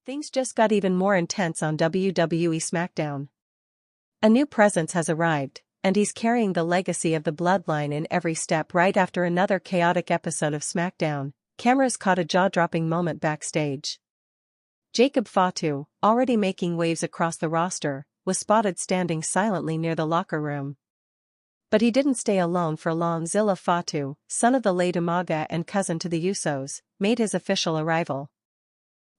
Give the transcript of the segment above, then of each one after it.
Things just got even more intense on WWE SmackDown. A new presence has arrived, and he's carrying the legacy of the Bloodline in every step. Right after another chaotic episode of SmackDown, cameras caught a jaw-dropping moment backstage. Jacob Fatu, already making waves across the roster, was spotted standing silently near the locker room. But he didn't stay alone for long. Zilla Fatu, son of the late Umaga and cousin to the Usos, made his official arrival.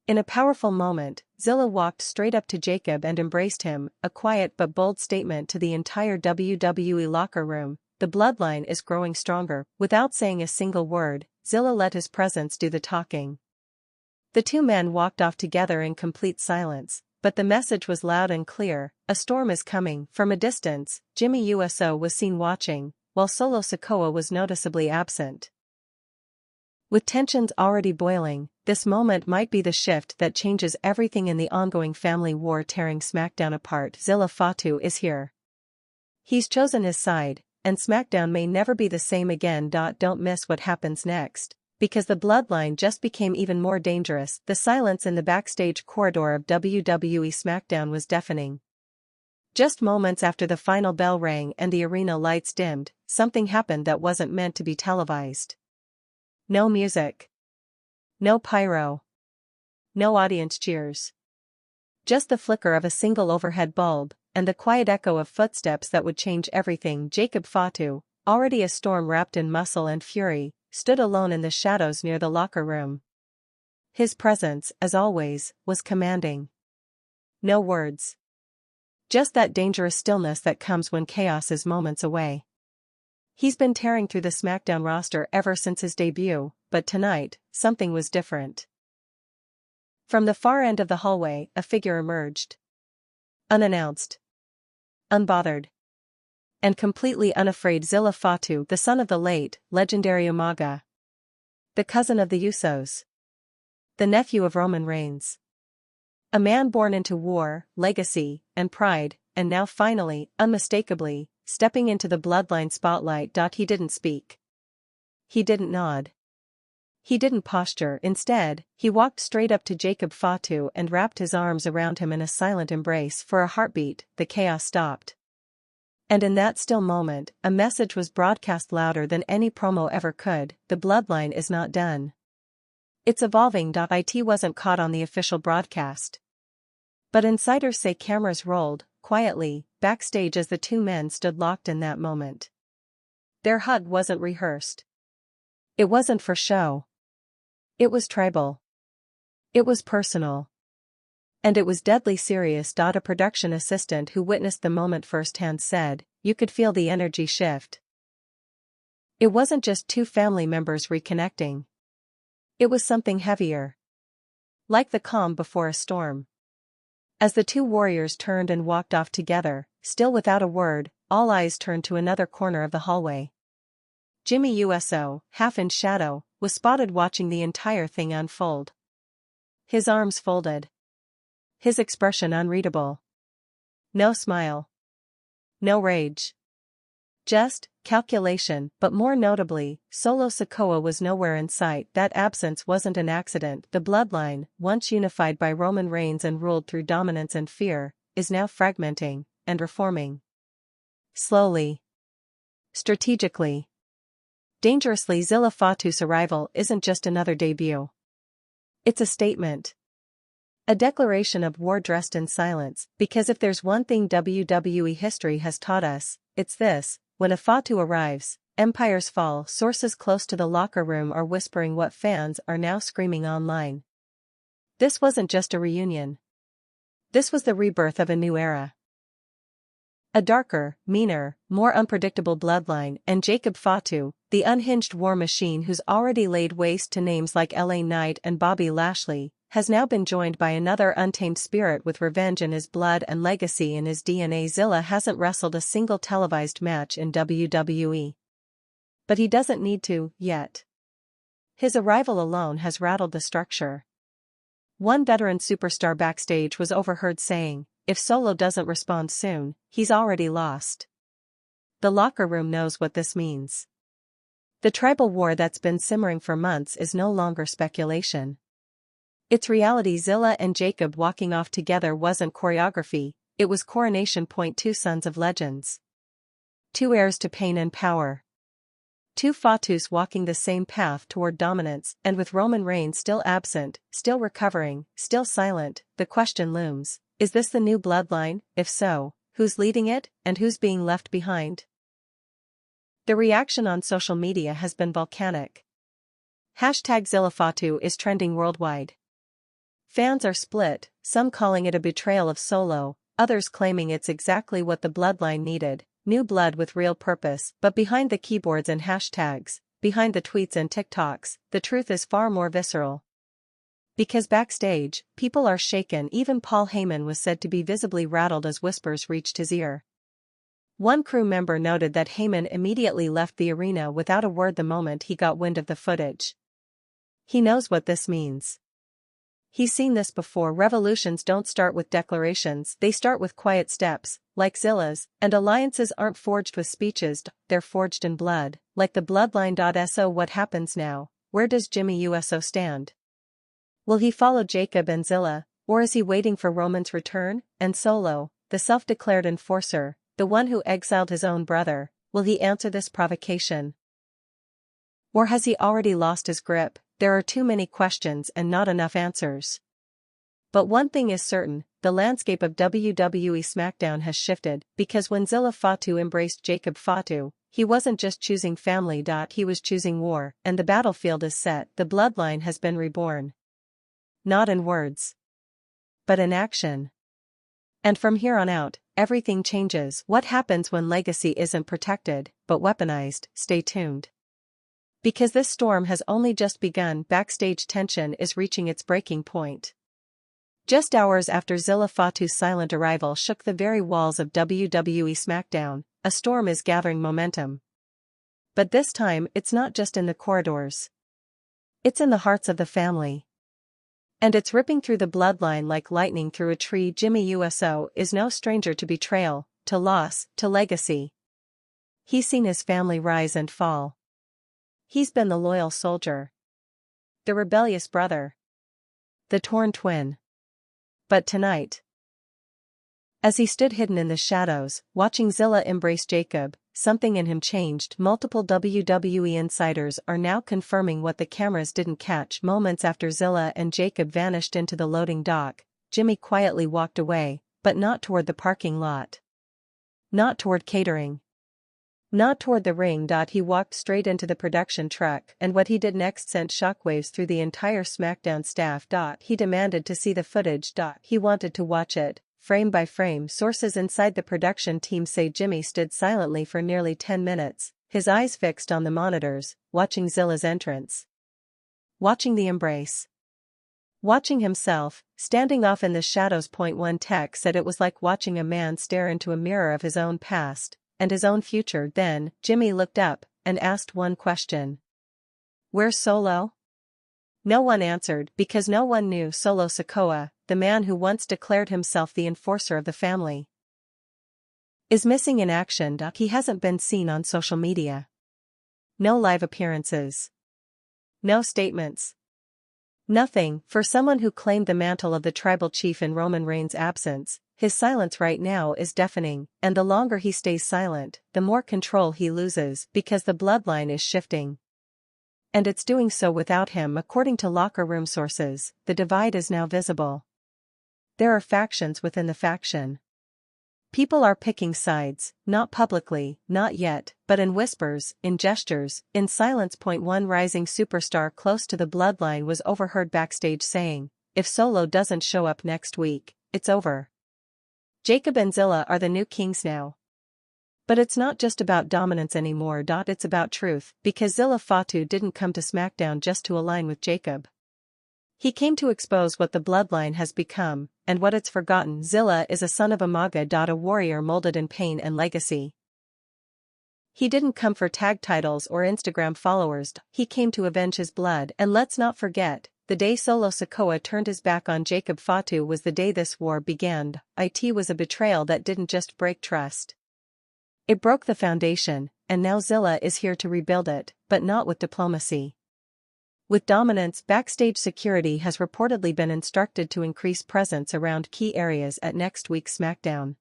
In a powerful moment, Zilla walked straight up to Jacob and embraced him, a quiet but bold statement to the entire WWE locker room. The Bloodline is growing stronger. Without saying a single word, Zilla let his presence do the talking. The two men walked off together in complete silence, but the message was loud and clear: a storm is coming. From a distance, Jimmy Uso was seen watching, while Solo Sikoa was noticeably absent. With tensions already boiling, this moment might be the shift that changes everything in the ongoing family war tearing SmackDown apart. Zilla Fatu is here. He's chosen his side, and SmackDown may never be the same again. Don't miss what happens next, because the Bloodline just became even more dangerous. The silence in the backstage corridor of WWE SmackDown was deafening. Just moments after the final bell rang and the arena lights dimmed, something happened that wasn't meant to be televised. No music. No pyro. No audience cheers. Just the flicker of a single overhead bulb, and the quiet echo of footsteps that would change everything. Jacob Fatu, already a storm wrapped in muscle and fury, stood alone in the shadows near the locker room. His presence, as always, was commanding. No words. Just that dangerous stillness that comes when chaos is moments away. He's been tearing through the SmackDown roster ever since his debut, but tonight, something was different. From the far end of the hallway, a figure emerged. Unannounced. Unbothered. And completely unafraid. Zilla Fatu, the son of the late, legendary Umaga. The cousin of the Usos. The nephew of Roman Reigns. A man born into war, legacy, and pride, and now finally, unmistakably, stepping into the Bloodline spotlight. He didn't speak. He didn't nod. He didn't posture. Instead, he walked straight up to Jacob Fatu and wrapped his arms around him in a silent embrace. For a heartbeat, the chaos stopped. And in that still moment, a message was broadcast louder than any promo ever could: the Bloodline is not done. It's evolving. It wasn't caught on the official broadcast. But insiders say cameras rolled, quietly, backstage as the two men stood locked in that moment. Their hug wasn't rehearsed. It wasn't for show. It was tribal. It was personal. And it was deadly serious. A production assistant who witnessed the moment firsthand said, "You could feel the energy shift." It wasn't just two family members reconnecting. It was something heavier. Like the calm before a storm. As the two warriors turned and walked off together, still without a word, all eyes turned to another corner of the hallway. Jimmy Uso, half in shadow, was spotted watching the entire thing unfold. His arms folded. His expression unreadable. No smile. No rage. Just calculation. But more notably, Solo Sikoa was nowhere in sight. That absence wasn't an accident. The Bloodline, once unified by Roman Reigns and ruled through dominance and fear, is now fragmenting and reforming. Slowly. Strategically. Dangerously. Zilla Fatu's arrival isn't just another debut. It's a statement. A declaration of war dressed in silence, because if there's one thing WWE history has taught us, it's this: when a Fatu arrives, empires fall. Sources close to the locker room are whispering what fans are now screaming online. This wasn't just a reunion. This was the rebirth of a new era. A darker, meaner, more unpredictable Bloodline, and Jacob Fatu, the unhinged war machine who's already laid waste to names like LA Knight and Bobby Lashley, has now been joined by another untamed spirit with revenge in his blood and legacy in his DNA. Zilla hasn't wrestled a single televised match in WWE. But he doesn't need to, yet. His arrival alone has rattled the structure. One veteran superstar backstage was overheard saying, "If Solo doesn't respond soon, he's already lost." The locker room knows what this means. The tribal war that's been simmering for months is no longer speculation. It's reality. Zilla and Jacob walking off together wasn't choreography, it was coronation. Two sons of legends. Two heirs to pain and power. Two Fatus walking the same path toward dominance, and with Roman Reigns still absent, still recovering, still silent, the question looms, is this the new bloodline? If so, who's leading it, and who's being left behind? The reaction on social media has been volcanic. Hashtag Zilla Fatu is trending worldwide. Fans are split, some calling it a betrayal of Solo, others claiming it's exactly what the bloodline needed, new blood with real purpose. But behind the keyboards and hashtags, behind the tweets and TikToks, the truth is far more visceral. Because backstage, people are shaken. Even Paul Heyman was said to be visibly rattled as whispers reached his ear. One crew member noted that Heyman immediately left the arena without a word the moment he got wind of the footage. He knows what this means. He's seen this before. Revolutions don't start with declarations, they start with quiet steps, like Zilla's, and alliances aren't forged with speeches, they're forged in blood, like the bloodline. So what happens now? Where does Jimmy Uso stand? Will he follow Jacob and Zilla, or is he waiting for Roman's return? And Solo, the self-declared enforcer, the one who exiled his own brother, will he answer this provocation? Or has he already lost his grip? There are too many questions and not enough answers. But one thing is certain, the landscape of WWE SmackDown has shifted, because when Zilla Fatu embraced Jacob Fatu, he wasn't just choosing family. He was choosing war, and the battlefield is set. The bloodline has been reborn. Not in words, but in action. And from here on out, everything changes. What happens when legacy isn't protected, but weaponized? Stay tuned. Because this storm has only just begun. Backstage tension is reaching its breaking point. Just hours after Zilla Fatu's silent arrival shook the very walls of WWE SmackDown, a storm is gathering momentum. But this time, it's not just in the corridors. It's in the hearts of the family. And it's ripping through the bloodline like lightning through a tree. Jimmy Uso is no stranger to betrayal, to loss, to legacy. He's seen his family rise and fall. He's been the loyal soldier, the rebellious brother, the torn twin. But tonight, as he stood hidden in the shadows, watching Zilla embrace Jacob, something in him changed. Multiple WWE insiders are now confirming what the cameras didn't catch. Moments after Zilla and Jacob vanished into the loading dock, Jimmy quietly walked away, but not toward the parking lot. Not toward catering. Not toward the ring. He walked straight into the production truck, and what he did next sent shockwaves through the entire SmackDown staff. He demanded to see the footage. He wanted to watch it, frame by frame. Sources inside the production team say Jimmy stood silently for nearly 10 minutes, his eyes fixed on the monitors, watching Zilla's entrance. Watching the embrace. Watching himself, standing off in the shadows. One tech said it was like watching a man stare into a mirror of his own past and his own future. Then, Jimmy looked up and asked one question. Where's Solo? No one answered, because no one knew Solo Sikoa, the man who once declared himself the enforcer of the family, is missing in action. He hasn't been seen on social media. No live appearances. No statements. Nothing. For someone who claimed the mantle of the tribal chief in Roman Reigns' absence, his silence right now is deafening, and the longer he stays silent, the more control he loses, because the bloodline is shifting. And it's doing so without him. According to locker room sources, the divide is now visible. There are factions within the faction. People are picking sides, not publicly, not yet, but in whispers, in gestures, in silence. One rising superstar close to the bloodline was overheard backstage saying, "If Solo doesn't show up next week, it's over. Jacob and Zilla are the new kings now." But it's not just about dominance anymore. It's about truth, because Zilla Fatu didn't come to SmackDown just to align with Jacob. He came to expose what the bloodline has become, and what it's forgotten. Zilla is a son of Umaga. A warrior molded in pain and legacy. He didn't come for tag titles or Instagram followers. He came to avenge his blood. And let's not forget, the day Solo Sikoa turned his back on Jacob Fatu was the day this war began. It was a betrayal that didn't just break trust. It broke the foundation, and now Zilla is here to rebuild it, but not with diplomacy. With dominance, Backstage security has reportedly been instructed to increase presence around key areas at next week's SmackDown.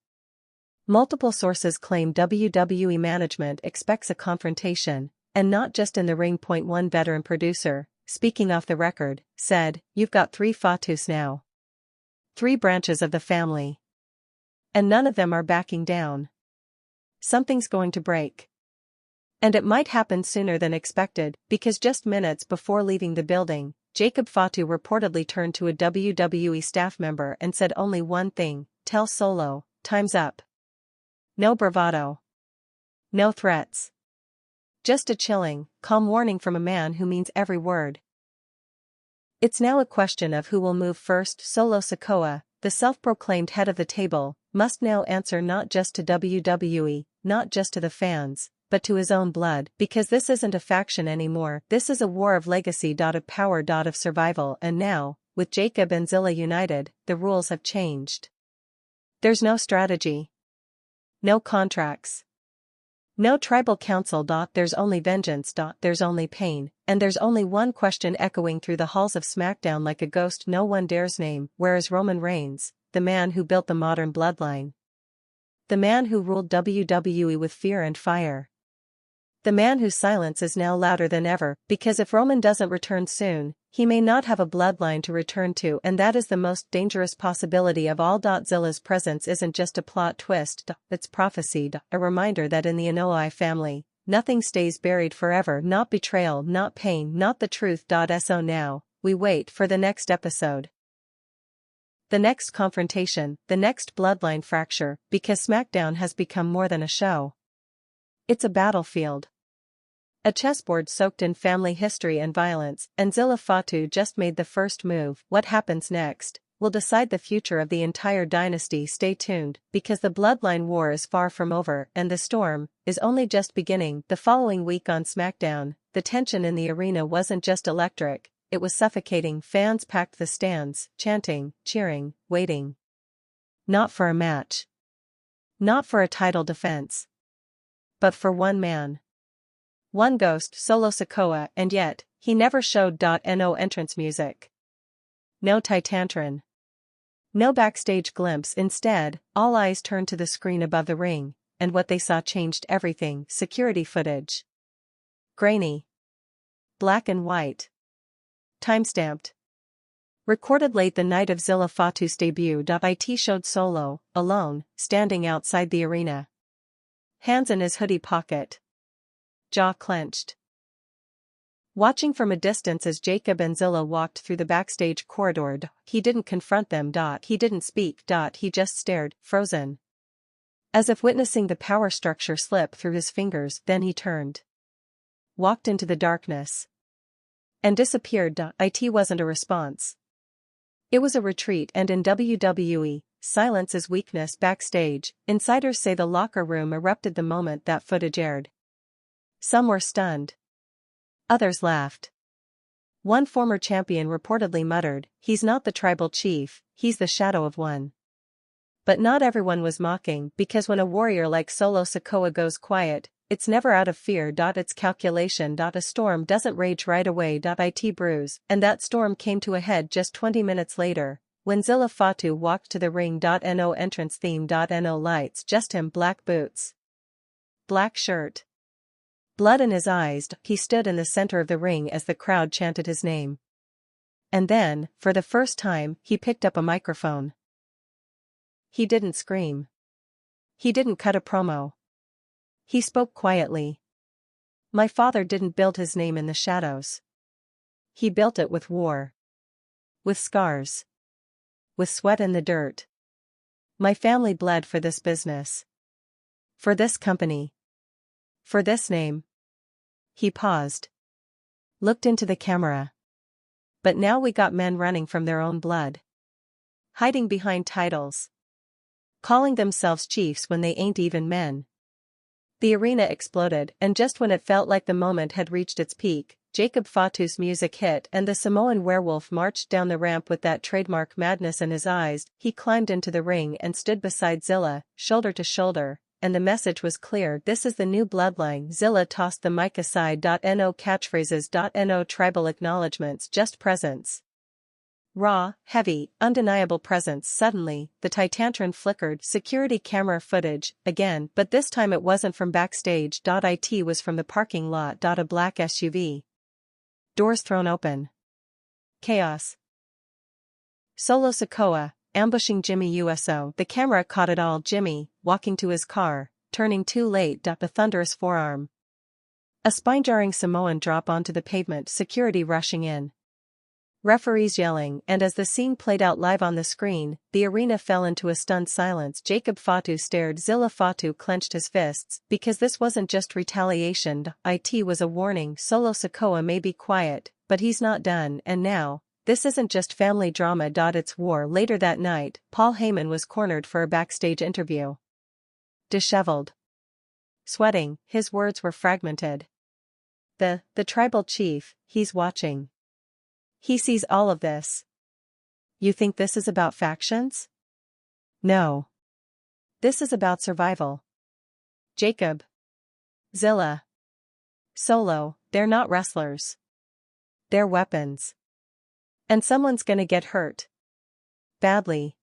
Multiple sources claim WWE management expects a confrontation, and not just in the ring. One veteran producer, speaking off the record, said, "You've got 3 Fatus now. 3 branches of the family. And none of them are backing down. Something's going to break. And it might happen sooner than expected, because just minutes before leaving the building, Jacob Fatu reportedly turned to a WWE staff member and said only one thing, 'Tell Solo, time's up.' No bravado. No threats. Just a chilling, calm warning from a man who means every word. It's now a question of who will move first. Solo Sikoa, the self-proclaimed head of the table, must now answer not just to WWE, not just to the fans, but to his own blood, because this isn't a faction anymore, this is a war of legacy. Of power. Of survival. And now, with Jacob and Zilla united, the rules have changed. There's no strategy. No contracts. No tribal council. There's only vengeance. There's only pain, and there's only one question echoing through the halls of SmackDown like a ghost no one dares name. Where is Roman Reigns, the man who built the modern bloodline? The man who ruled WWE with fear and fire? The man whose silence is now louder than ever, because if Roman doesn't return soon, he may not have a bloodline to return to, and that is the most dangerous possibility of all. Zilla's presence isn't just a plot twist, it's prophecy, a reminder that in the Anoa'i family, nothing stays buried forever, not betrayal, not pain, not the truth. So now, we wait for the next episode. The next confrontation, the next bloodline fracture, because SmackDown has become more than a show. It's a battlefield. A chessboard soaked in family history and violence, and Zilla Fatu just made the first move. What happens next will decide the future of the entire dynasty. Stay tuned, because the bloodline war is far from over, and the storm is only just beginning. The following week on SmackDown, the tension in the arena wasn't just electric, it was suffocating. Fans packed the stands, chanting, cheering, waiting. Not for a match. Not for a title defense. But for one man. One ghost, Solo Sikoa, and yet, he never showed. No entrance music. No Titantron. No backstage glimpse. Instead, all eyes turned to the screen above the ring, and what they saw changed everything. Security footage. Grainy. Black and white. Timestamped. Recorded late the night of Zilla Fatu's debut. It showed Solo, alone, standing outside the arena. Hands in his hoodie pocket. Jaw clenched. Watching from a distance as Jacob and Zilla walked through the backstage corridor. He didn't confront them. He didn't speak. He just stared, frozen. As if witnessing the power structure slip through his fingers. Then he turned. Walked into the darkness. And disappeared. It wasn't a response. It was a retreat, and in WWE, silence is weakness. Backstage, insiders say the locker room erupted the moment that footage aired. Some were stunned. Others laughed. One former champion reportedly muttered, "He's not the tribal chief, he's the shadow of one." But not everyone was mocking, because when a warrior like Solo Sikoa goes quiet, it's never out of fear. It's calculation. A storm doesn't rage right away. It brews, and that storm came to a head just 20 minutes later, when Zilla Fatu walked to the ring. No entrance theme. No lights, just him. Black boots. Black shirt. Blood in his eyes. He stood in the center of the ring as the crowd chanted his name. And then, for the first time, he picked up a microphone. He didn't scream. He didn't cut a promo. He spoke quietly. My father didn't build his name in the shadows. He built it with war. With scars. With sweat in the dirt. My family bled for this business. For this company. For this name. He paused. Looked into the camera. But now we got men running from their own blood. Hiding behind titles. Calling themselves chiefs when they ain't even men. The arena exploded, and just when it felt like the moment had reached its peak, Jacob Fatu's music hit and the Samoan werewolf marched down the ramp with that trademark madness in his eyes. He climbed into the ring and stood beside Zilla, shoulder to shoulder, and the message was clear. This is the new bloodline. Zilla tossed the mic aside. No catchphrases. No tribal acknowledgements, just presence. Raw, heavy, undeniable presence. Suddenly, the Titantron flickered. Security camera footage, again, but this time it wasn't from backstage. It was from the parking lot. A black SUV. Doors thrown open. Chaos. Solo Sikoa, ambushing Jimmy Uso. The camera caught it all. Jimmy, walking to his car, turning too late. The thunderous forearm. A spine-jarring Samoan drop onto the pavement. Security rushing in. Referees yelling, and as the scene played out live on the screen, the arena fell into a stunned silence. Jacob Fatu stared. Zilla Fatu clenched his fists, because this wasn't just retaliation. It was a warning. Solo Sikoa may be quiet, but he's not done. And now, this isn't just family drama. It's war. Later that night, Paul Heyman was cornered for a backstage interview. Disheveled. Sweating, his words were fragmented. The tribal chief, he's watching. He sees all of this. You think this is about factions? No. This is about survival. Jacob. Zilla. Solo, they're not wrestlers. They're weapons. And someone's gonna get hurt. Badly.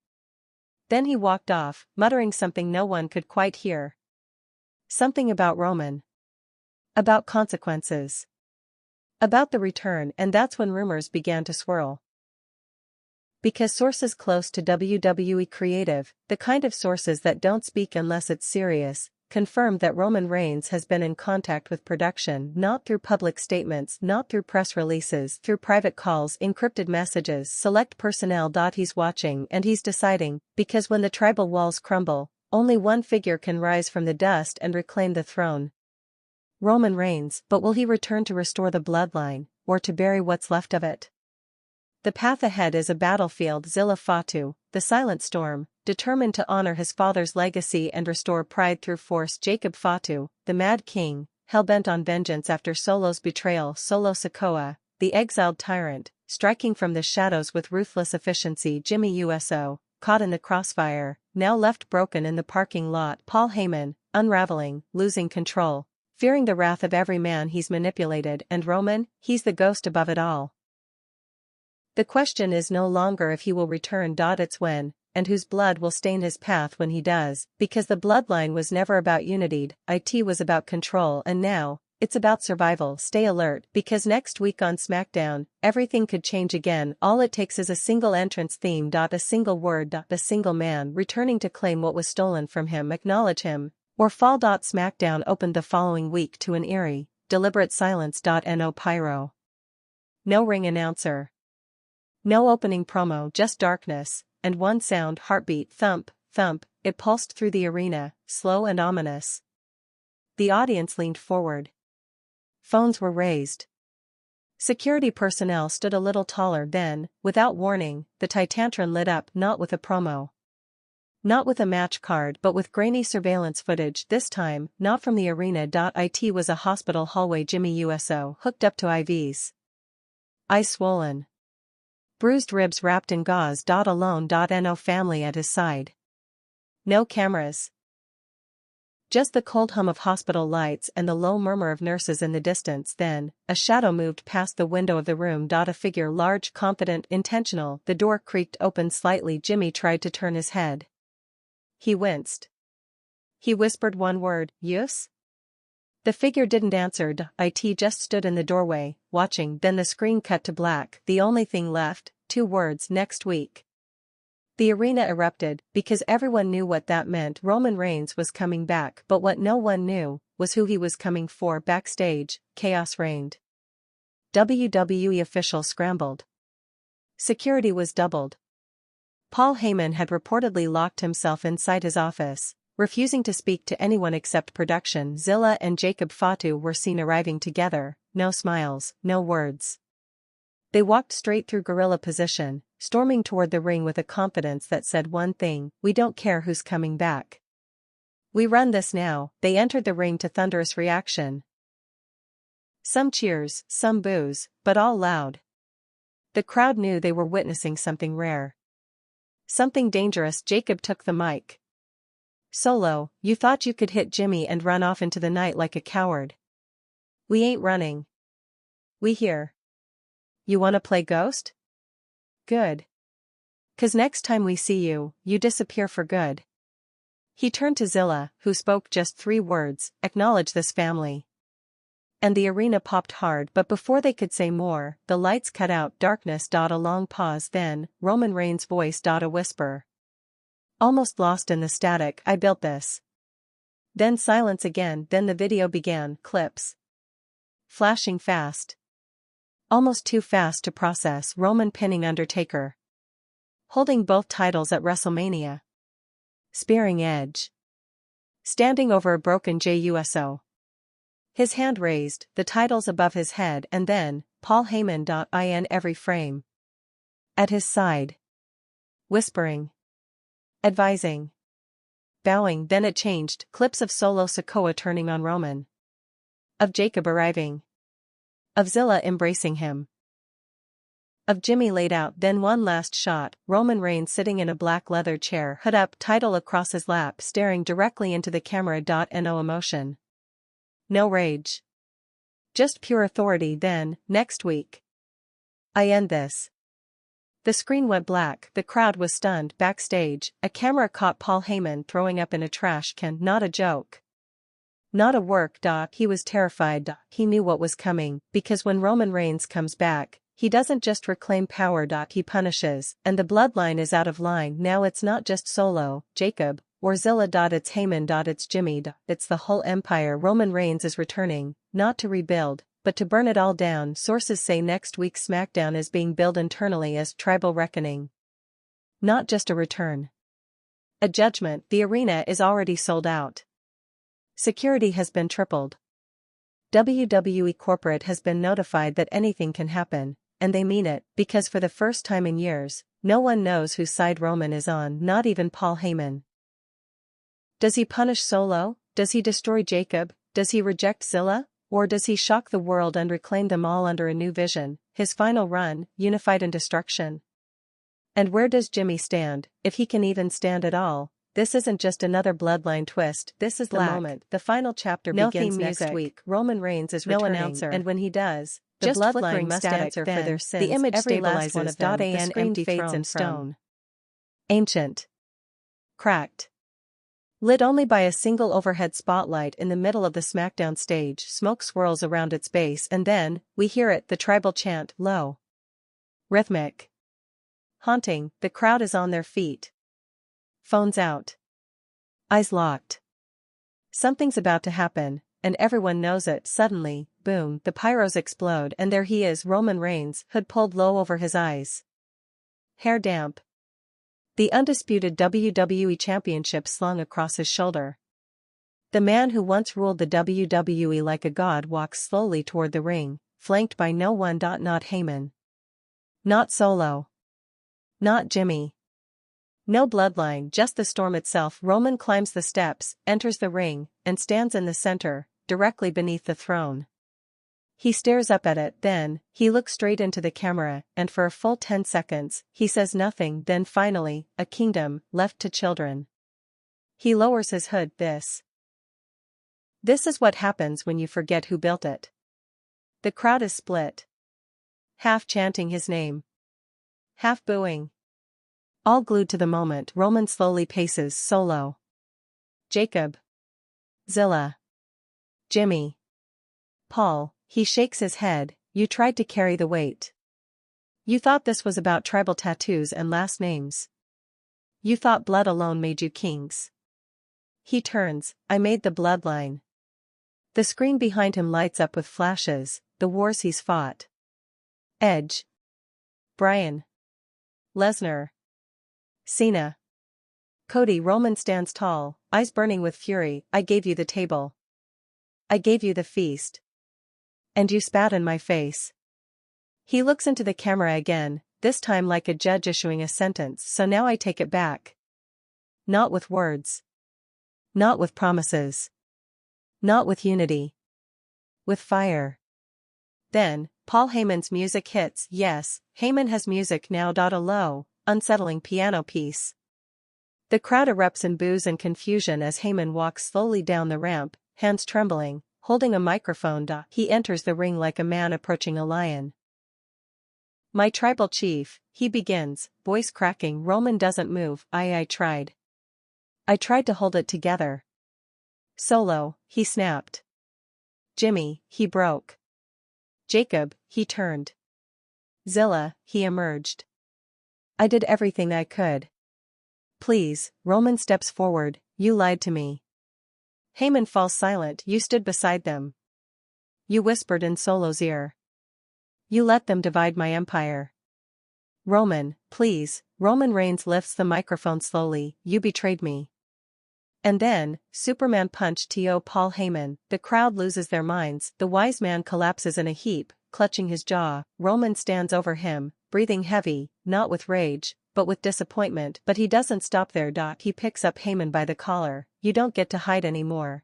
Then he walked off, muttering something no one could quite hear. Something about Roman. About consequences. About the return, and that's when rumors began to swirl. Because sources close to WWE Creative, the kind of sources that don't speak unless it's serious, confirmed that Roman Reigns has been in contact with production, not through public statements, not through press releases, through private calls, encrypted messages, select personnel. He's watching and he's deciding, because when the tribal walls crumble, only one figure can rise from the dust and reclaim the throne. Roman Reigns, but will he return to restore the bloodline, or to bury what's left of it? The path ahead is a battlefield. Zilla Fatu, the silent storm, determined to honor his father's legacy and restore pride through force. Jacob Fatu, the Mad King, hell-bent on vengeance after Solo's betrayal. Solo Sikoa, the exiled tyrant, striking from the shadows with ruthless efficiency. Jimmy Uso, caught in the crossfire, now left broken in the parking lot. Paul Heyman, unraveling, losing control, fearing the wrath of every man he's manipulated. And Roman, he's the ghost above it all. The question is no longer if he will return. It's when, and whose blood will stain his path when he does, because the bloodline was never about unity, it was about control, and now, it's about survival. Stay alert, because next week on SmackDown, everything could change again. All it takes is a single entrance theme. A single word. A single man returning to claim what was stolen from him, acknowledge him, or fall. SmackDown opened the following week to an eerie, deliberate silence. No pyro. No ring announcer. No opening promo, just darkness, and one sound: heartbeat. Thump, thump. It pulsed through the arena, slow and ominous. The audience leaned forward. Phones were raised. Security personnel stood a little taller. Then, without warning, the Titantron lit up, not with a promo. Not with a match card, but with grainy surveillance footage. This time, not from the arena. It was a hospital hallway. Jimmy Uso, hooked up to IVs. Eyes swollen. Bruised ribs wrapped in gauze. Alone. No family at his side. No cameras. Just the cold hum of hospital lights and the low murmur of nurses in the distance. Then, a shadow moved past the window of the room. A figure, large, confident, intentional. The door creaked open slightly. Jimmy tried to turn his head. He winced. He whispered one word: "Yus?" The figure didn't answer. It just stood in the doorway, watching. Then the screen cut to black. The only thing left, 2 words: next week. The arena erupted, because everyone knew what that meant. Roman Reigns was coming back, but what no one knew was who he was coming for. Backstage, chaos reigned. WWE officials scrambled. Security was doubled. Paul Heyman had reportedly locked himself inside his office, refusing to speak to anyone except production. Zilla and Jacob Fatu were seen arriving together, no smiles, no words. They walked straight through gorilla position, storming toward the ring with a confidence that said one thing: we don't care who's coming back. We run this now. They entered the ring to thunderous reaction. Some cheers, some boos, but all loud. The crowd knew they were witnessing something rare. Something dangerous. Jacob took the mic. Solo, you thought you could hit Jimmy and run off into the night like a coward. We ain't running. We here. You wanna play ghost? Good. 'Cause next time we see you, you disappear for good. He turned to Zilla, who spoke just 3 words, acknowledge this family. And the arena popped hard, but before they could say more, the lights cut out, darkness. A long pause, then, Roman Reigns' voice. A whisper. Almost lost in the static, I built this. Then silence again, then the video began, clips. Flashing fast. Almost too fast to process. Roman pinning Undertaker. Holding both titles at WrestleMania. Spearing Edge. Standing over a broken JUSO. His hand raised, the titles above his head, and then, Paul Heyman. In every frame. At his side. Whispering. Advising. Bowing. Then it changed, clips of Solo Sikoa turning on Roman. Of Jacob arriving. Of Zilla embracing him. Of Jimmy laid out, then one last shot, Roman Reigns sitting in a black leather chair, hood up, title across his lap, staring directly into the camera. No emotion. No rage. Just pure authority. Then, next week. I end this. The screen went black, the crowd was stunned. Backstage, a camera caught Paul Heyman throwing up in a trash can. Not a joke. Not a work. He was terrified. He knew what was coming, because when Roman Reigns comes back, he doesn't just reclaim power. He punishes, and the bloodline is out of line. Now it's not just Solo, Jacob, or Zilla. It's Heyman. It's Jimmy. It's the whole empire. Roman Reigns is returning, not to rebuild, but to burn it all down. Sources say next week's SmackDown is being billed internally as Tribal Reckoning. Not just a return. A judgment. The arena is already sold out. Security has been tripled. WWE corporate has been notified that anything can happen, and they mean it, because for the first time in years, no one knows whose side Roman is on, not even Paul Heyman. Does he punish Solo? Does he destroy Jacob? Does he reject Zilla? Or does he shock the world and reclaim them all under a new vision, his final run, unified in destruction? And where does Jimmy stand, if he can even stand at all? This isn't just another bloodline twist, this is the moment. The final chapter begins next week. Roman Reigns is returning, announcer, and when he does, the bloodline must answer for their sins. The image stabilizes one of them, the screen fades in stone. Ancient. Cracked. Lit only by a single overhead spotlight in the middle of the SmackDown stage, smoke swirls around its base, and then, we hear it, the tribal chant, low. Rhythmic. Haunting, the crowd is on their feet. Phones out. Eyes locked. Something's about to happen, and everyone knows it. Suddenly, boom, the pyros explode, and there he is, Roman Reigns, hood pulled low over his eyes. Hair damp. The undisputed WWE Championship slung across his shoulder. The man who once ruled the WWE like a god walks slowly toward the ring, flanked by no one. Not Heyman. Not Solo. Not Jimmy. No bloodline, just the storm itself. Roman climbs the steps, enters the ring, and stands in the center, directly beneath the throne. He stares up at it, then, he looks straight into the camera, and for a full 10 seconds, he says nothing. Then finally, a kingdom, left to children. He lowers his hood. This is what happens when you forget who built it. The crowd is split. Half chanting his name. Half booing. All glued to the moment. Roman slowly paces. Solo. Jacob. Zilla. Jimmy. Paul. He shakes his head. You tried to carry the weight. You thought this was about tribal tattoos and last names. You thought blood alone made you kings. He turns. I made the bloodline. The screen behind him lights up with flashes, the wars he's fought. Edge. Bryan. Lesnar. Cena. Cody. Roman stands tall, eyes burning with fury. I gave you the table. I gave you the feast. And you spat in my face. He looks into the camera again, this time like a judge issuing a sentence. So now I take it back. Not with words. Not with promises. Not with unity. With fire. Then, Paul Heyman's music hits. Yes, Heyman has music now. A low, unsettling piano piece. The crowd erupts in boos and confusion as Heyman walks slowly down the ramp, hands trembling, holding a microphone. He enters the ring like a man approaching a lion. "My tribal chief," he begins, voice cracking. Roman doesn't move. I tried. I tried to hold it together. Solo, he snapped. Jimmy, he broke. Jacob, he turned. Zilla, he emerged. I did everything I could. Please, Roman steps forward, you lied to me. Heyman falls silent. You stood beside them. You whispered in Solo's ear. You let them divide my empire. Roman, please. Roman Reigns lifts the microphone slowly. You betrayed me. And then, Superman punched T.O. Paul Heyman. The crowd loses their minds. The wise man collapses in a heap, clutching his jaw. Roman stands over him, breathing heavy, not with rage, but with disappointment. But he doesn't stop there. He picks up Heyman by the collar. You don't get to hide anymore.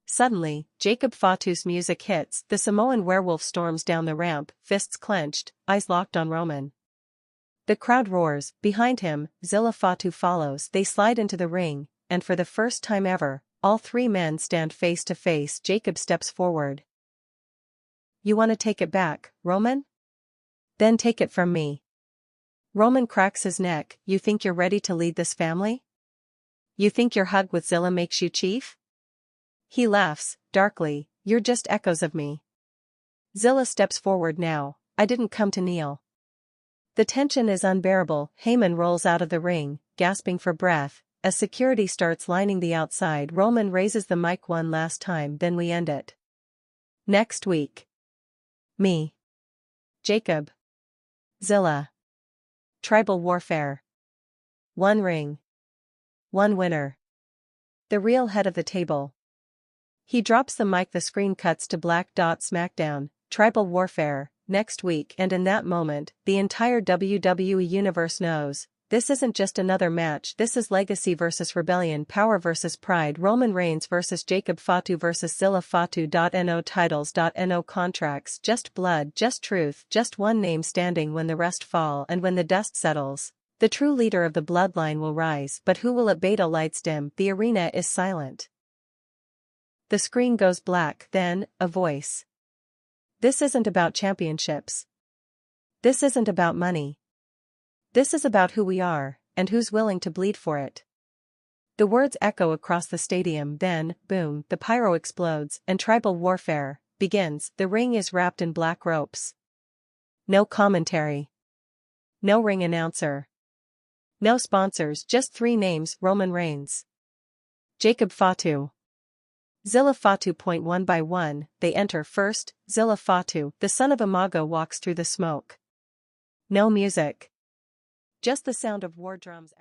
Suddenly, Jacob Fatu's music hits. The Samoan werewolf storms down the ramp, fists clenched, eyes locked on Roman. The crowd roars. Behind him, Zilla Fatu follows. They slide into the ring, and for the first time ever, all three men stand face to face. Jacob steps forward. You want to take it back, Roman? Then take it from me. Roman cracks his neck. You think you're ready to lead this family? You think your hug with Zilla makes you chief? He laughs, darkly. You're just echoes of me. Zilla steps forward now. I didn't come to kneel. The tension is unbearable. Heyman rolls out of the ring, gasping for breath, as security starts lining the outside. Roman raises the mic one last time. Then we end it. Next week. Me. Jacob. Zilla. Tribal warfare. One ring. One winner. The real head of the table. He drops the mic. The screen cuts to black. SmackDown, Tribal Warfare, next week. And in that moment, the entire WWE Universe knows, this isn't just another match. This is legacy versus rebellion, power versus pride. Roman Reigns versus Jacob Fatu versus Zilla Fatu. No titles. No contracts. Just blood, just truth, just one name standing when the rest fall. And when the dust settles, the true leader of the bloodline will rise. But who will it? Beta lights dim. The arena is silent. The screen goes black. Then, a voice. This isn't about championships. This isn't about money. This is about who we are, and who's willing to bleed for it. The words echo across the stadium. Then, boom, the pyro explodes, and tribal warfare begins. The ring is wrapped in black ropes. No commentary. No ring announcer. No sponsors. Just three names. Roman Reigns. Jacob Fatu. Zilla Fatu. One by one, they enter. First, Zilla Fatu, the son of Umaga, walks through the smoke. No music. Just the sound of war drums.